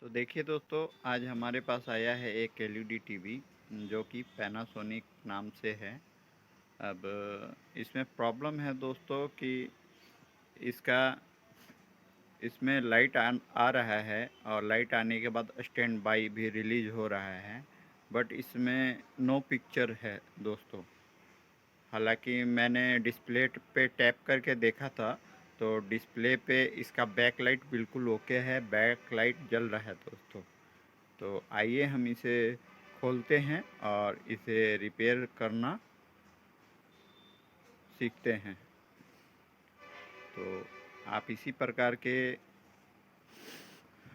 तो देखिए दोस्तों, आज हमारे पास आया है एक एलईडी टीवी जो कि पैनासोनिक नाम से है। अब इसमें प्रॉब्लम है दोस्तों कि इसका इसमें लाइट आ रहा है और लाइट आने के बाद स्टैंड बाई भी रिलीज हो रहा है, बट इसमें नो पिक्चर है दोस्तों। हालांकि मैंने डिस्प्ले पे टैप करके देखा था तो डिस्प्ले पे इसका बैक लाइट बिल्कुल ओके है, बैक लाइट जल रहा है दोस्तों। तो आइए हम इसे खोलते हैं और इसे रिपेयर करना सीखते हैं। तो आप इसी प्रकार के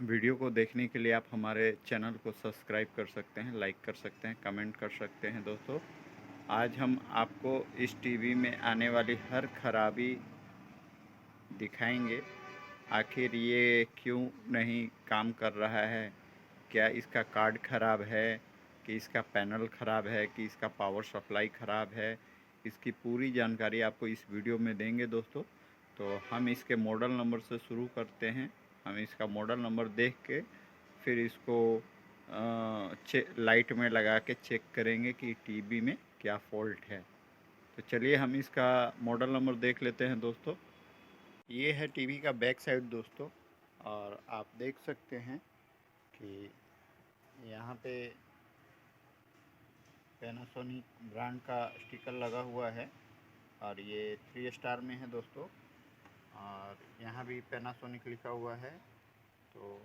वीडियो को देखने के लिए आप हमारे चैनल को सब्सक्राइब कर सकते हैं, लाइक कर सकते हैं, कमेंट कर सकते हैं दोस्तों। आज हम आपको इस टीवी में आने वाली हर खराबी दिखाएंगे। आखिर ये क्यों नहीं काम कर रहा है, क्या इसका कार्ड ख़राब है, कि इसका पैनल ख़राब है, कि इसका पावर सप्लाई ख़राब है। इसकी पूरी जानकारी आपको इस वीडियो में देंगे दोस्तों। तो हम इसके मॉडल नंबर से शुरू करते हैं। हम इसका मॉडल नंबर देख के फिर इसको लाइट में लगा के चेक करेंगे कि टीवी में क्या फ़ॉल्ट है। तो चलिए हम इसका मॉडल नंबर देख लेते हैं दोस्तों। ये है टीवी का बैक साइड दोस्तों, और आप देख सकते हैं कि यहाँ पे पैनासोनिक ब्रांड का स्टिकर लगा हुआ है और ये 3 स्टार में है दोस्तों। और यहाँ भी पैनासोनिक लिखा हुआ है। तो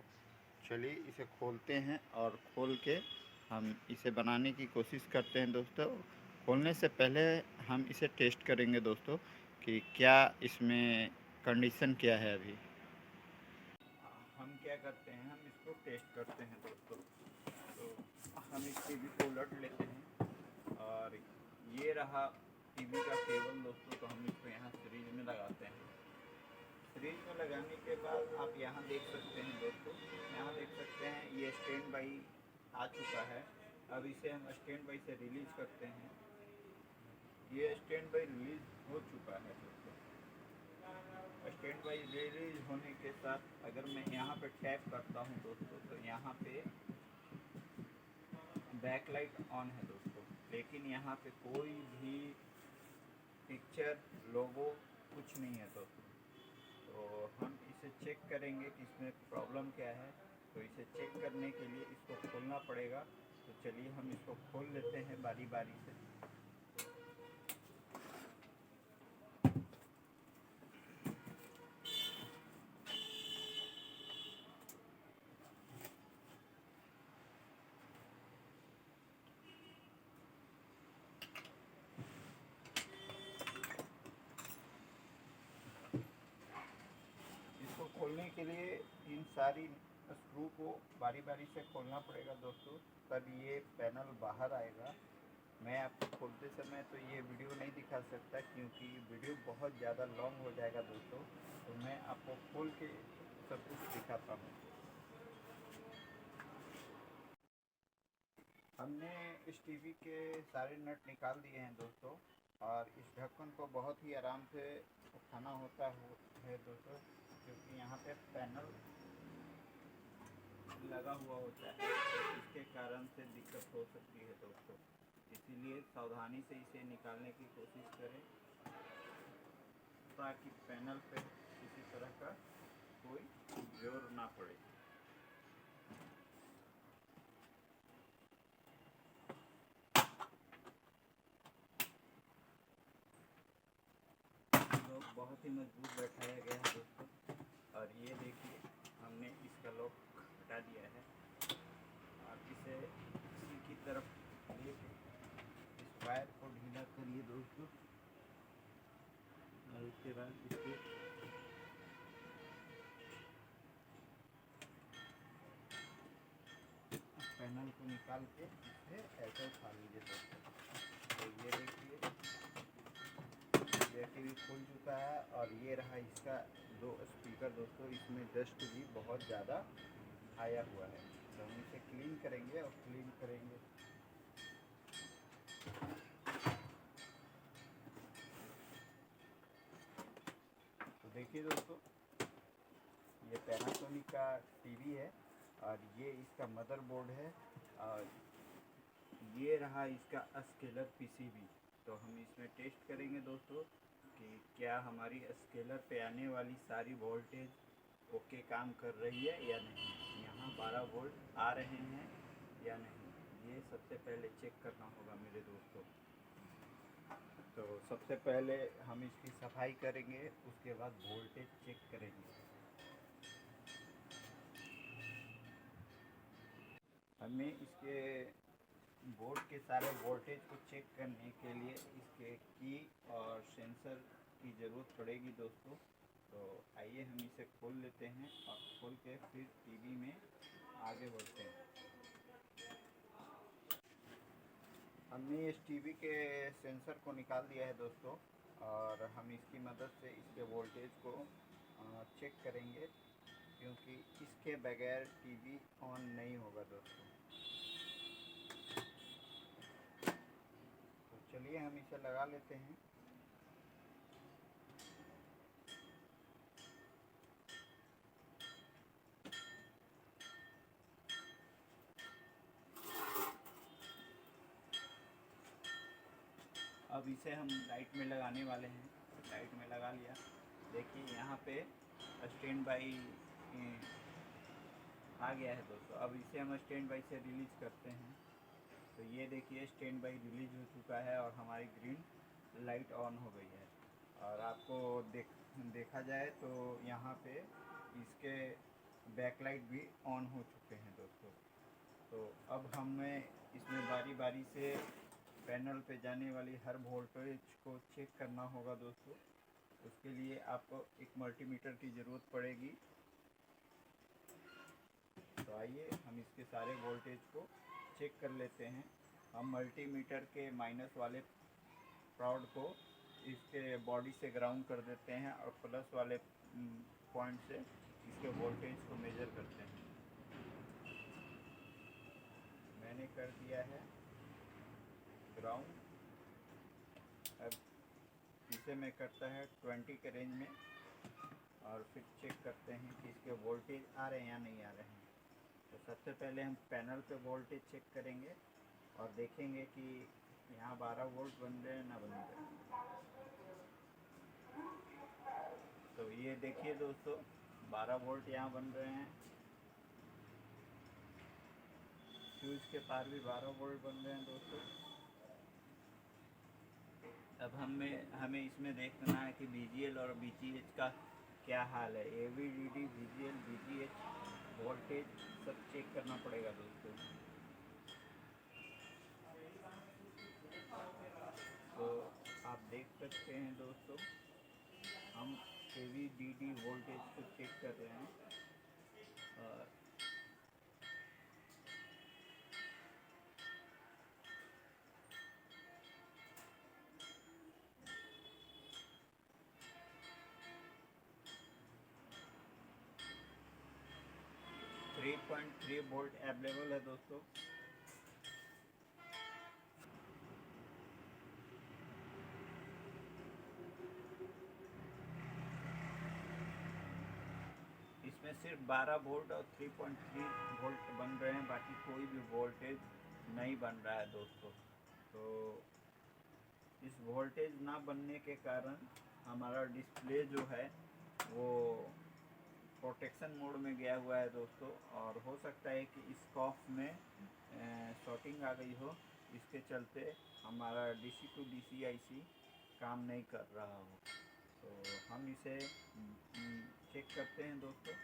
चलिए इसे खोलते हैं और खोल के हम इसे बनाने की कोशिश करते हैं दोस्तों। खोलने से पहले हम इसे टेस्ट करेंगे दोस्तों कि क्या इसमें कंडीशन क्या है। अभी हम क्या करते हैं, हम इसको टेस्ट करते हैं दोस्तों। तो हम इस टीवी को उलट लेते हैं और ये रहा टीवी का केबल दोस्तों। तो हम इसको यहाँ सीरीज में लगाते हैं। सीरीज में लगाने के बाद आप यहाँ देख सकते हैं दोस्तों, यहाँ देख सकते हैं ये स्टैंड बाई आ चुका है। अब इसे हम स्टैंड बाई से रिलीज करते हैं। ये स्टैंड बाई रिलीज हो चुका है दोस्तों। स्टैंड बाई रिलीज होने के साथ अगर मैं यहाँ पे टैप करता हूँ दोस्तों, तो यहाँ पे बैक लाइट ऑन है दोस्तों, लेकिन यहाँ पे कोई भी पिक्चर, लोगो कुछ नहीं है दोस्तों। तो हम इसे चेक करेंगे कि इसमें प्रॉब्लम क्या है। तो इसे चेक करने के लिए इसको खोलना पड़ेगा। तो चलिए हम इसको खोल लेते हैं बारी बारी से। इसको खोलने के लिए इन सारी स्क्रू को बारी बारी से खोलना पड़ेगा दोस्तों, तब ये पैनल बाहर आएगा। मैं आपको खोलते समय तो ये वीडियो नहीं दिखा सकता क्योंकि वीडियो बहुत ज़्यादा लॉन्ग हो जाएगा दोस्तों। तो मैं आपको खोल के सब कुछ दिखाता हूँ। हमने इस टीवी के सारे नट निकाल दिए हैं दोस्तों, और इस ढक्कन को बहुत ही आराम से उठाना होता है दोस्तों, क्योंकि यहाँ पे पैनल लगा हुआ होता है। इसके कारण से दिक्कत हो सकती है दोस्तों, इसीलिए सावधानी से इसे निकालने की कोशिश करें ताकि पैनल पे किसी तरह का कोई जोर ना पड़े। लॉक बहुत ही मजबूत बैठाया गया है दोस्तों। और ये देखिए, हमने इसका लॉक हटा दिया है। आप इसे इसी की तरफ लेके इस वायर को ढीला करिए दोस्तों, और उसके बाद इसको पैनल को निकाल के इसे ऐसे उठा लीजिए दोस्तों। तो ये देखिए, ये टीवी खुल चुका है और ये रहा इसका 2 स्पीकर दोस्तों। इसमें डस्ट भी बहुत ज़्यादा आया हुआ है। तो हम इसे क्लीन करेंगे और क्लीन करेंगे। तो देखिए दोस्तों, ये पैनासोनिक का टीवी है और ये इसका मदरबोर्ड है और ये रहा इसका स्केलर पीसीबी। तो हम इसमें टेस्ट करेंगे दोस्तों कि क्या हमारी स्केलर पे आने वाली सारी वोल्टेज ओके काम कर रही है या नहीं, यहाँ 12 वोल्ट आ रहे हैं या नहीं, ये सबसे पहले चेक करना होगा मेरे दोस्तों। तो सबसे पहले हम इसकी सफाई करेंगे, उसके बाद वोल्टेज चेक करेंगे। हमें इसके बोर्ड के सारे वोल्टेज को चेक करने के लिए इसके की और सेंसर की ज़रूरत पड़ेगी दोस्तों। तो आइए हम इसे खोल लेते हैं और खोल के फिर टीवी में आगे बढ़ते हैं। हमने इस टीवी के सेंसर को निकाल दिया है दोस्तों और हम इसकी मदद से इसके वोल्टेज को चेक करेंगे, क्योंकि इसके बगैर टीवी ऑन नहीं होगा दोस्तों। तो चलिए हम इसे लगा लेते हैं। अब इसे हम लाइट में लगाने वाले हैं। लाइट में लगा लिया। देखिए यहाँ पे स्टैंड बाई आ गया है दोस्तों। अब इसे हम स्टैंड बाई से रिलीज़ करते हैं। तो ये देखिए स्टैंड बाई रिलीज़ हो चुका है और हमारी ग्रीन लाइट ऑन हो गई है। और आपको देखा जाए तो यहाँ पे इसके बैकलाइट भी ऑन हो चुके हैं दोस्तों। तो अब हमें इसमें बारी बारी से पैनल पे जाने वाली हर वोल्टेज को चेक करना होगा दोस्तों। उसके लिए आपको एक मल्टीमीटर की ज़रूरत पड़ेगी। तो आइए हम इसके सारे वोल्टेज को चेक कर लेते हैं। हम मल्टीमीटर के माइनस वाले प्रोड को इसके बॉडी से ग्राउंड कर देते हैं और प्लस वाले पॉइंट से इसके वोल्टेज को मेज़र करते हैं। मैंने कर दिया है ग्राउंड। अब इसे मैं करता है 20 के रेंज में और फिर चेक करते हैं कि इसके वोल्टेज आ रहे हैं या नहीं आ रहे हैं। तो सबसे पहले हम पैनल पे वोल्टेज चेक करेंगे और देखेंगे कि यहाँ 12 वोल्ट बन रहे हैं ना बन रहे हैं। तो ये देखिए दोस्तों 12 वोल्ट यहाँ बन रहे हैं। फ्यूज के पार भी 12 वोल्ट बन रहे हैं दोस्तों। अब हमें इसमें देखना है कि VGL और VGH का क्या हाल है। AVDD, VGL, VGH वोल्टेज सब चेक करना पड़ेगा दोस्तों। तो आप देख सकते हैं दोस्तों हम AVDD वोल्टेज को चेक कर रहे हैं और 3.3 वोल्ट अवेलेबल है दोस्तों। इसमें सिर्फ 12 वोल्ट और 3.3 वोल्ट बन रहे हैं, बाकी कोई भी वोल्टेज नहीं बन रहा है दोस्तों। तो इस वोल्टेज ना बनने के कारण हमारा डिस्प्ले जो है वो प्रोटेक्शन मोड में गया हुआ है दोस्तों। और हो सकता है कि इस कॉफ में शॉर्टिंग आ गई हो, इसके चलते हमारा DC to DC IC काम नहीं कर रहा हो। तो हम इसे चेक करते हैं दोस्तों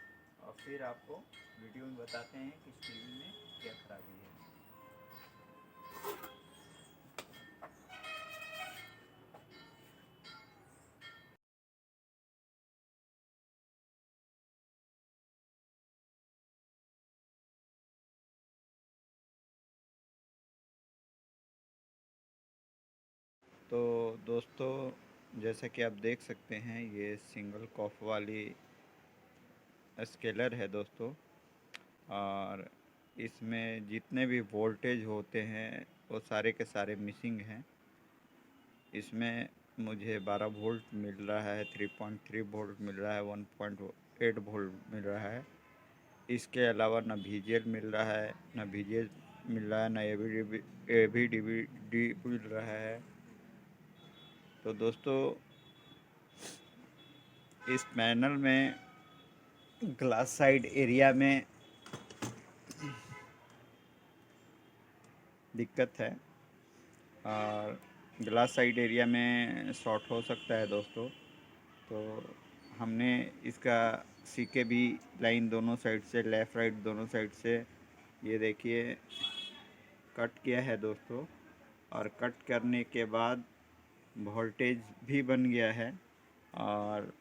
और फिर आपको वीडियो में बताते हैं कि इस टीवी में क्या खराबी है। तो दोस्तों जैसा कि आप देख सकते हैं ये सिंगल कॉफ वाली स्केलर है दोस्तों। और इसमें जितने भी वोल्टेज होते हैं वो सारे के सारे मिसिंग हैं। इसमें मुझे 12 वोल्ट मिल रहा है, 3.3 वोल्ट मिल रहा है, 1.8 वोल्ट मिल रहा है। इसके अलावा ना VGL मिल रहा है, ना VGS मिल रहा है, ना AV/DVD मिल रहा है। तो दोस्तों इस पैनल में ग्लास साइड एरिया में दिक्कत है और ग्लास साइड एरिया में शॉर्ट हो सकता है दोस्तों। तो हमने इसका CKB लाइन दोनों साइड से, लेफ़्ट राइट दोनों साइड से ये देखिए कट किया है दोस्तों। और कट करने के बाद वोल्टेज भी बन गया है। और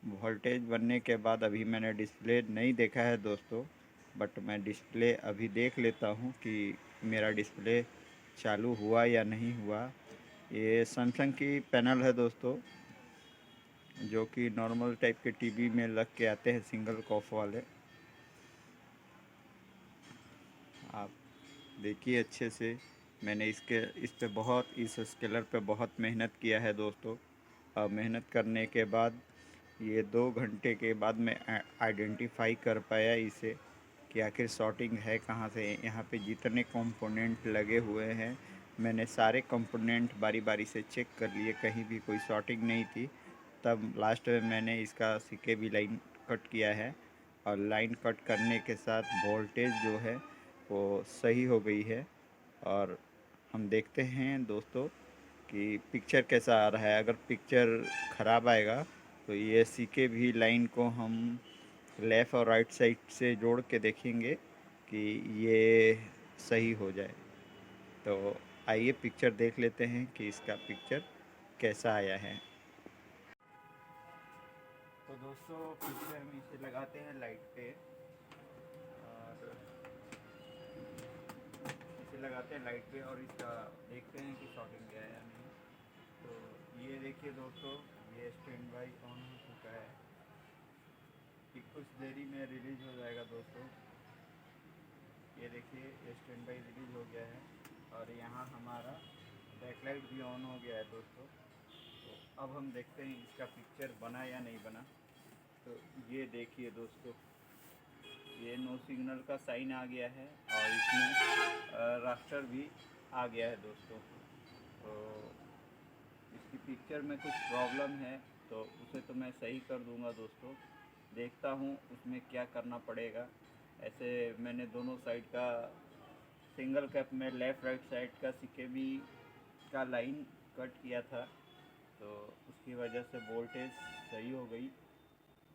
वोल्टेज बनने के बाद अभी मैंने डिस्प्ले नहीं देखा है दोस्तों, बट मैं डिस्प्ले अभी देख लेता हूँ कि मेरा डिस्प्ले चालू हुआ या नहीं हुआ। ये सैमसंग की पैनल है दोस्तों, जो कि नॉर्मल टाइप के टीवी में लग के आते हैं, सिंगल कॉफ वाले। आप देखिए अच्छे से, मैंने इस स्केलर पे बहुत मेहनत किया है दोस्तों। और मेहनत करने के बाद ये 2 घंटे के बाद मैं आइडेंटिफाई कर पाया इसे कि आखिर शॉर्टिंग है कहाँ से। यहाँ पे जितने कंपोनेंट लगे हुए हैं, मैंने सारे कंपोनेंट बारी बारी से चेक कर लिए, कहीं भी कोई शॉर्टिंग नहीं थी। तब लास्ट में मैंने इसका CKB लाइन कट किया है और लाइन कट करने के साथ वोल्टेज जो है वो सही हो गई है। और हम देखते हैं दोस्तों कि पिक्चर कैसा आ रहा है। अगर पिक्चर ख़राब आएगा तो ये CKB लाइन को हम लेफ़्ट और राइट साइड से जोड़ के देखेंगे कि ये सही हो जाए। तो आइए पिक्चर देख लेते हैं कि इसका पिक्चर कैसा आया है। तो दोस्तों पिक्चर हम इसे लगाते हैं लाइट पे और इसे लगाते हैं लाइट पे और इसका देखते हैं कि शॉर्टिंग गया है या नहीं। तो ये देखिए दोस्तों, ये स्टैंड बाई ऑन हो चुका है कि कुछ देरी में रिलीज़ हो जाएगा दोस्तों। ये देखिए ये स्टैंड बाई रिलीज़ हो गया है और यहाँ हमारा बैकलाइट भी ऑन हो गया है दोस्तों। तो अब हम देखते हैं इसका पिक्चर बना या नहीं बना। तो ये देखिए दोस्तों, ये नो सिग्नल का साइन आ गया है और इसमें रास्टर भी आ गया है दोस्तों। तो इसकी पिक्चर में कुछ प्रॉब्लम है, तो उसे तो मैं सही कर दूंगा दोस्तों। देखता हूँ उसमें क्या करना पड़ेगा। ऐसे मैंने दोनों साइड का सिंगल कैप में लेफ़्ट राइट साइड का CKB का लाइन कट किया था, तो उसकी वजह से वोल्टेज सही हो गई।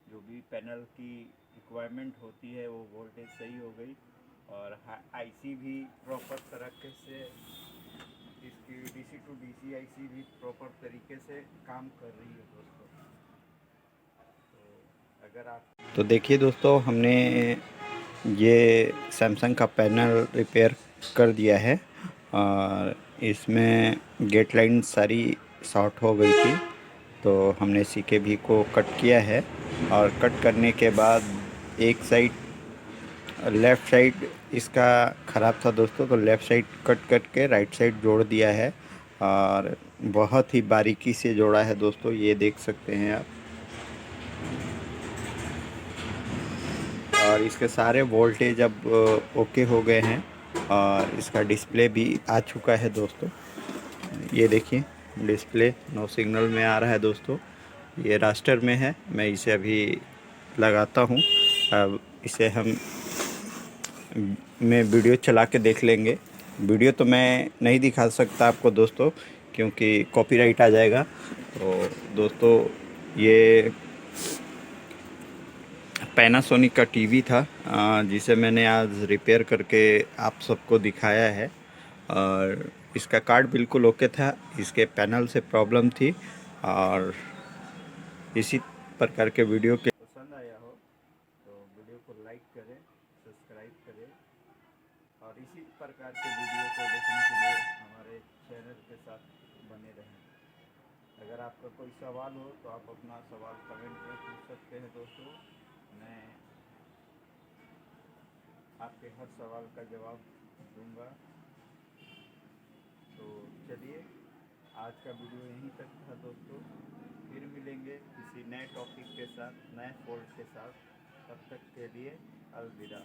जो भी पैनल की रिक्वायरमेंट होती है वो वोल्टेज सही हो गई और IC भी प्रॉपर तरीके से, इसकी DC to DC IC भी प्रॉपर तरीके से काम कर रही है दोस्तों। तो अगर आप तो देखिए दोस्तों, हमने ये सैमसंग का पैनल रिपेयर कर दिया है और इसमें गेट लाइन सारी शॉर्ट हो गई थी। तो हमने CKB को कट किया है और कट करने के बाद एक साइड, लेफ़्ट साइड इसका ख़राब था दोस्तों, तो लेफ़्ट साइड कट करके राइट साइड जोड़ दिया है और बहुत ही बारीकी से जोड़ा है दोस्तों, ये देख सकते हैं आप। और इसके सारे वोल्टेज अब ओके हो गए हैं और इसका डिस्प्ले भी आ चुका है दोस्तों। ये देखिए डिस्प्ले नो सिग्नल में आ रहा है दोस्तों। ये रास्टर में है, मैं इसे अभी लगाता हूँ। अब इसे हम मैं वीडियो चला के देख लेंगे। वीडियो तो मैं नहीं दिखा सकता आपको दोस्तों, क्योंकि कॉपीराइट आ जाएगा। तो दोस्तों ये पैनासोनिक का टीवी था जिसे मैंने आज रिपेयर करके आप सबको दिखाया है। और इसका कार्ड बिल्कुल ओके था, इसके पैनल से प्रॉब्लम थी। और इसी प्रकार के वीडियो के पसंद आया हो तो वीडियो को लाइक करें, सब्सक्राइब करें और इसी प्रकार के वीडियो को देखने के लिए हमारे चैनल के साथ बने रहें। अगर आपका कोई सवाल हो तो आप अपना सवाल कमेंट में पूछ सकते हैं दोस्तों। मैं आपके हर सवाल का जवाब दूंगा। तो चलिए आज का वीडियो यहीं तक था दोस्तों। फिर मिलेंगे किसी नए टॉपिक के साथ, नए फोल्ड के साथ। तब तक के लिए अलविदा।